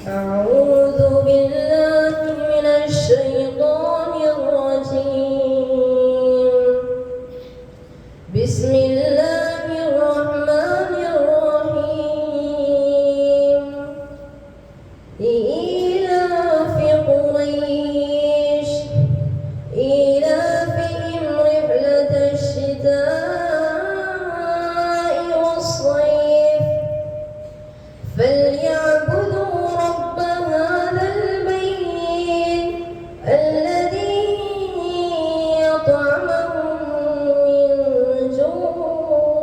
أعوذ بالله من الشيطان الرجيم. بسم الله الرحمن الرحيم. إيلاف قريش إيلافهم رحلة الشتاء والصيف فليعبدوا رب هذا البيت الذي أطعمهم من جوع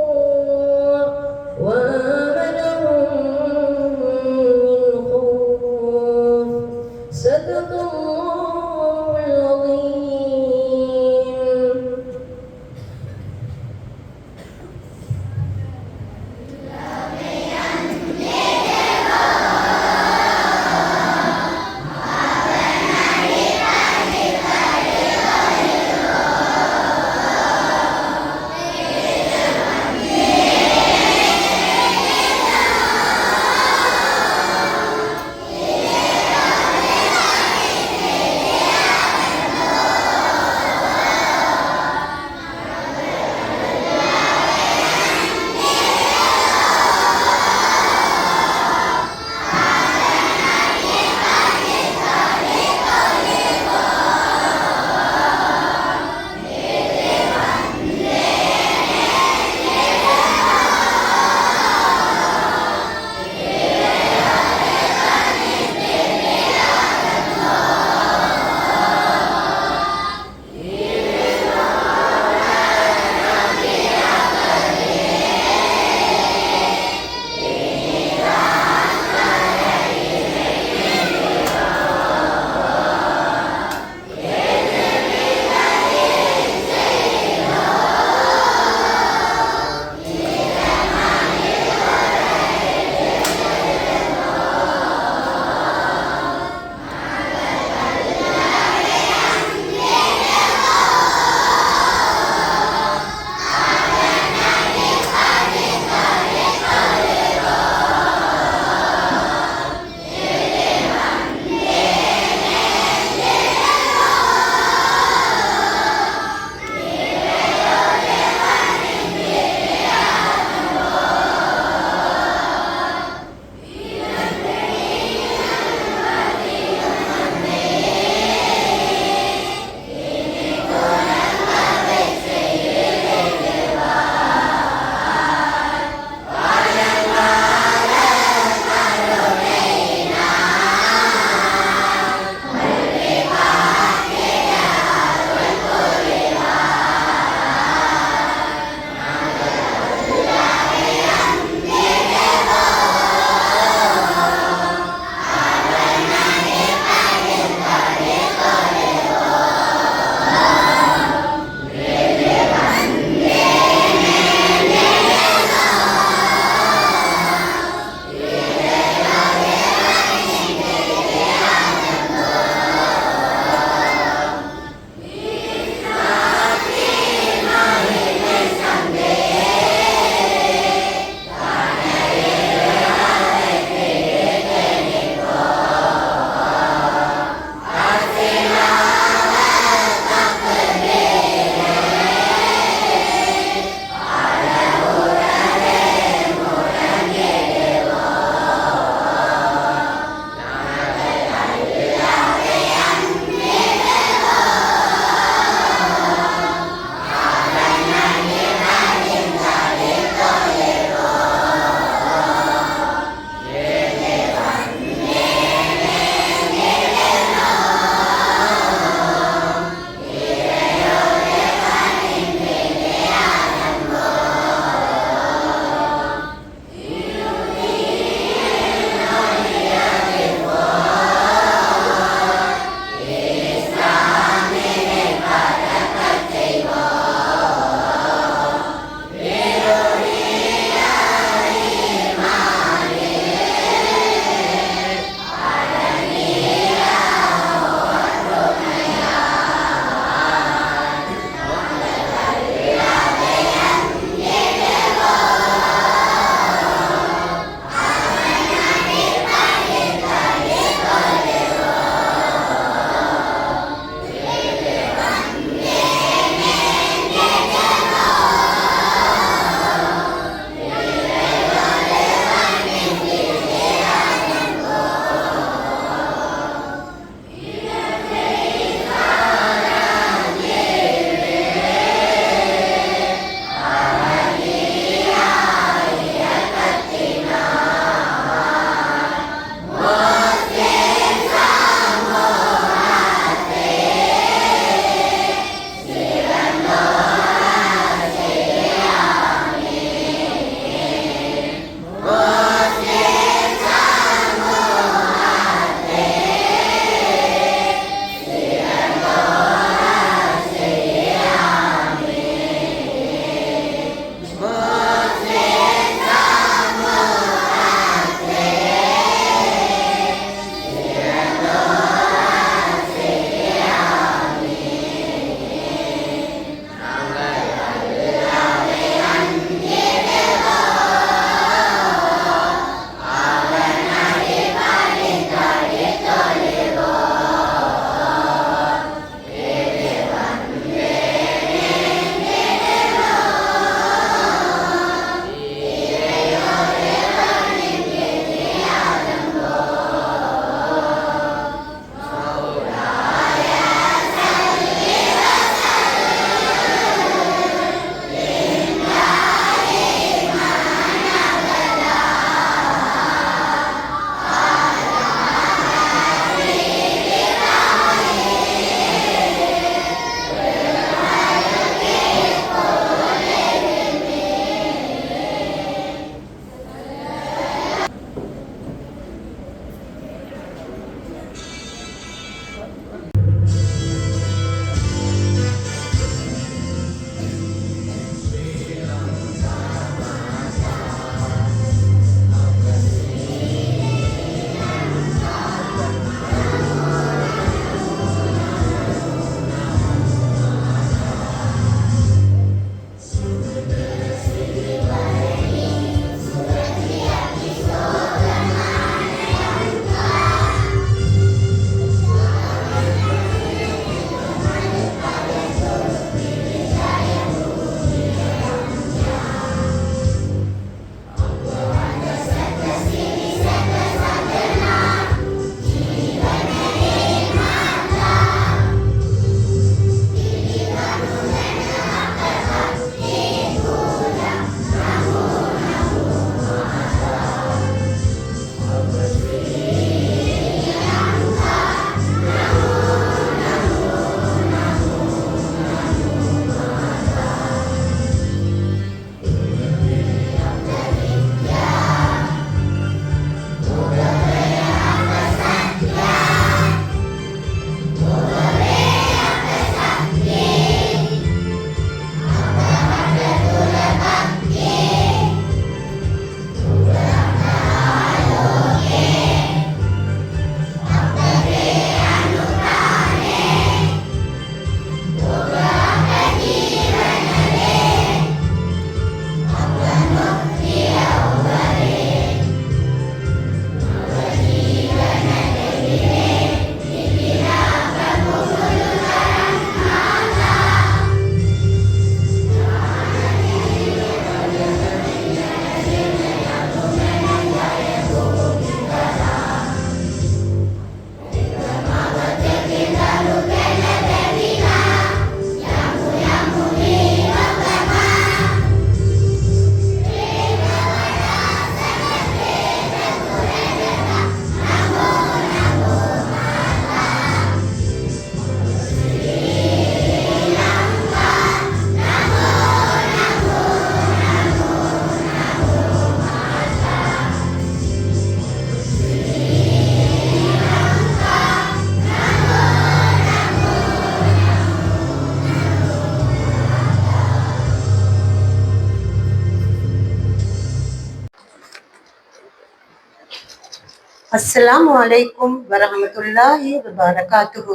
अस्सलामु अलैकुम वरहमतुल्लाहि वबरकातुहु.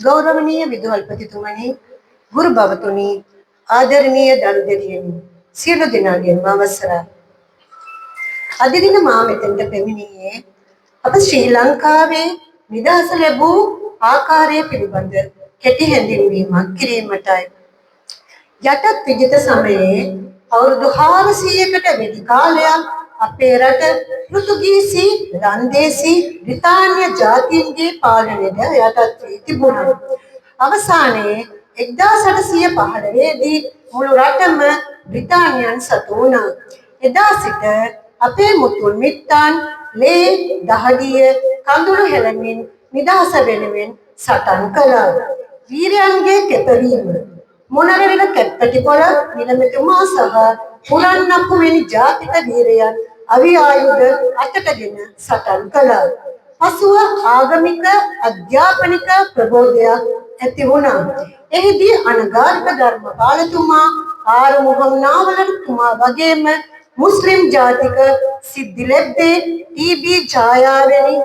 ගෞරවනීය විදුහල්පතිතුමනි, ගුරු බවතුනි, ආදරණීය දරු දෙවියනි, සියලු දෙනාගේම අවසරයි. අද දින මා මෙතෙන්ට පැමිණියේ අප ශ්‍රී ලංකාවේ නිදහස ලැබූ ආකාරය පිළිබඳ කෙටි හැඳින්වීමක් කිරීමටයි. යටත් විජිත සමයේ අවුරුදු 400කට වැඩි කාලයක් අපේ රට පෘතුගීසි, රන්දේසි, බ්‍රිතාන්‍ය ජාතීන්ගේ පාලනයට යටත් වී තිබුණා. අවසානයේ 1815 දී මුළු රටම බ්‍රිතාන්‍යයන් සතු වුණා. එදා සිට අපේ මුතුන් මිත්තන් ලේ, දහඩිය, කඳුළු හෙළමින් නිදහස වෙනුවෙන් සටන් කළා. වීරයන්ගේ කැපවීම මොනරවිල කැප්පටිපොළ නිලමෙතුමා සහ පුරන්නප්පු වැනි ජාතික වීරයන් අවි ආයුධ අතටගෙන සටන් කළා. පසුව ආගමික අධ්‍යාපනික ප්‍රබෝධයක් ඇති වුණා. එහිදී අනගාരിക ධර්මපාලතුමා, ආරුමුහම් නාවලතුමා වගේම මුස්ලිම් ජාතික සිද්ධිලෙබ්බේ, ටී.බී. ඡායා වැනි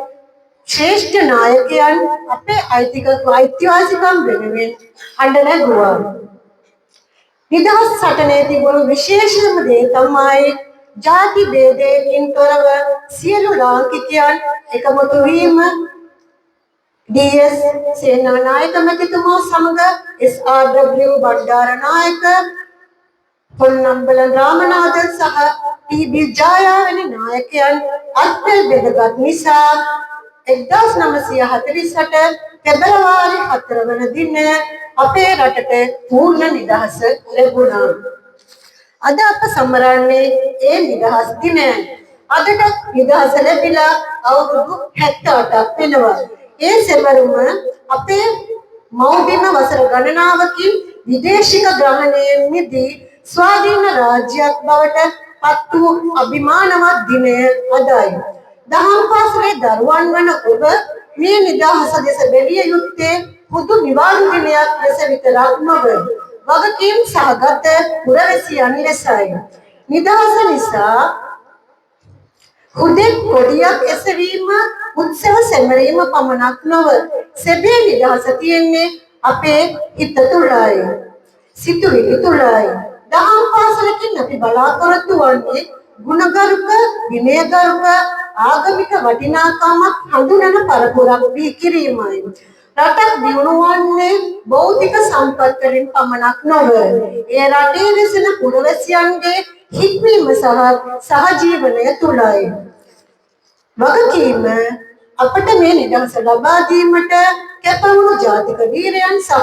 ශ්‍රේෂ්ඨ නායකයන් අපේ අයිතිවාසිකම් වෙනුවෙන් හඬ නැගුවා. නිදහස් සටනේ තිබුණු විශේෂම දේ තමයි ජාති ભેදයකින් තොරව සියලු ලාංකිකයන් එකමුතු වීම. ඩී.එස්. සේනානායක මැතිතුමා සමග එස්.ආර්.ඩබ්ලිව්. බණ්ඩාරනායක, පොන්නම්බලම් රාමනාഥන් සහ ටී.බී. ජායා වැනි නායකයන් අත්පෙල් බෙදගත් නිසා 1948 පෙබරවාරි 4 වන දින අපේ රටට පූර්ණ නිදහස ලැබුණා. අද අප සමරන්නේ ඒ නිදහස් දිනය. අදට නිදහස ලැබිලා අවුරුදු 78ක් වෙනවා. ඒ සෙමරුම අපේ මෞබිම වසර ගණනාවකින් විදේශික ග්‍රහණයෙන් මිදී ස්වාධීන රාජ්‍යයක් බවට පත් වූ අභිමානවත් දිනය අදයි. දහම් පාසලේ දරුවන් වන ඔබ මේ නිදහස දෙස බැලිය යුත්තේ පුදු නිවාඩු දිනයක් ලෙස විතරක් නොව වගකීම් සහගත පුරවැසියන් ලෙසයි. නිදහස නිසා හුදෙක් කොඩියක් එසවීම, උත්සව සැමරීම පමණක් නොව සැබෑ නිදහස තියෙන්නේ අපේ හිත තුළයි, සිතුවිලි තුළයි. දහම් පාසලකින් අපි බලාපොරොත්තු වන්නේ ගුණගරුක, විනයගරුක, ආගමික වටිනාකමක් හඳුනන පරපුරක් බිහි කිරීමයි. රටක් දියුණු වන්නේ භෞතික සම්පත් වලින් පමණක් නොව ඒ රටේ වෙසෙන පුරවැසියන්ගේ හික්මීම සහ සහජීවනය තුළයි. වගකීම අපට මේ නිදහස ලබා දීමට කැපවුණු ජාතික වීරයන් සහ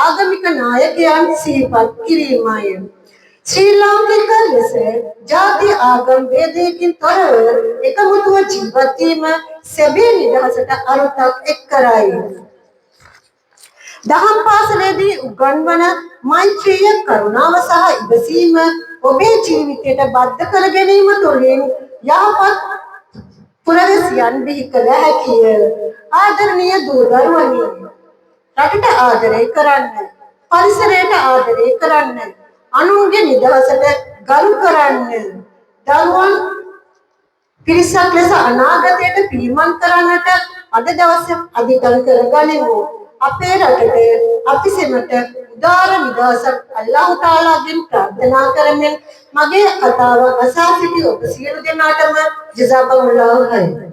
ආගමික නායකයන් සිහිපත් කිරීමයි. ශ්‍රී ලාංකික ලෙස ජාති ආගම් ભેදයකින් තොරව එකමුතුව ජීවත් වීම සැබෑ නිදහසට අරුතක් එක් කරයි. දහම් පාසලේදී උගන්වන මෛත්‍රිය, කරුණාව සහ ඉවසීම ඔබේ ජීවිතයට බද්ධ කර ගැනීම තුළින් යහපත් පුරවැසියන් බිහි කළ හැකිය. ආදරණීය දූ දරුවනි, රටට ආදරය කරන්න, පරිසරයට ආදරය කරන්න, අනුන්ගේ නිදහසට ගරු කරන්න, දරුවන් පිරිසක් ලෙස අනාගතයට පිළිමන් කරන්නට අද දවසේ අධිකම් කරගනිමු. අපේ රටට අපි සෙමට උදාර නිදහසක් අල්ලාහ් තාලාගෙන් ප්‍රාර්ථනා කරමින් මගේ කතාව අසා සිටි ඔබ සියලු දෙනාටම ජසාකල්ලාහ් khairan.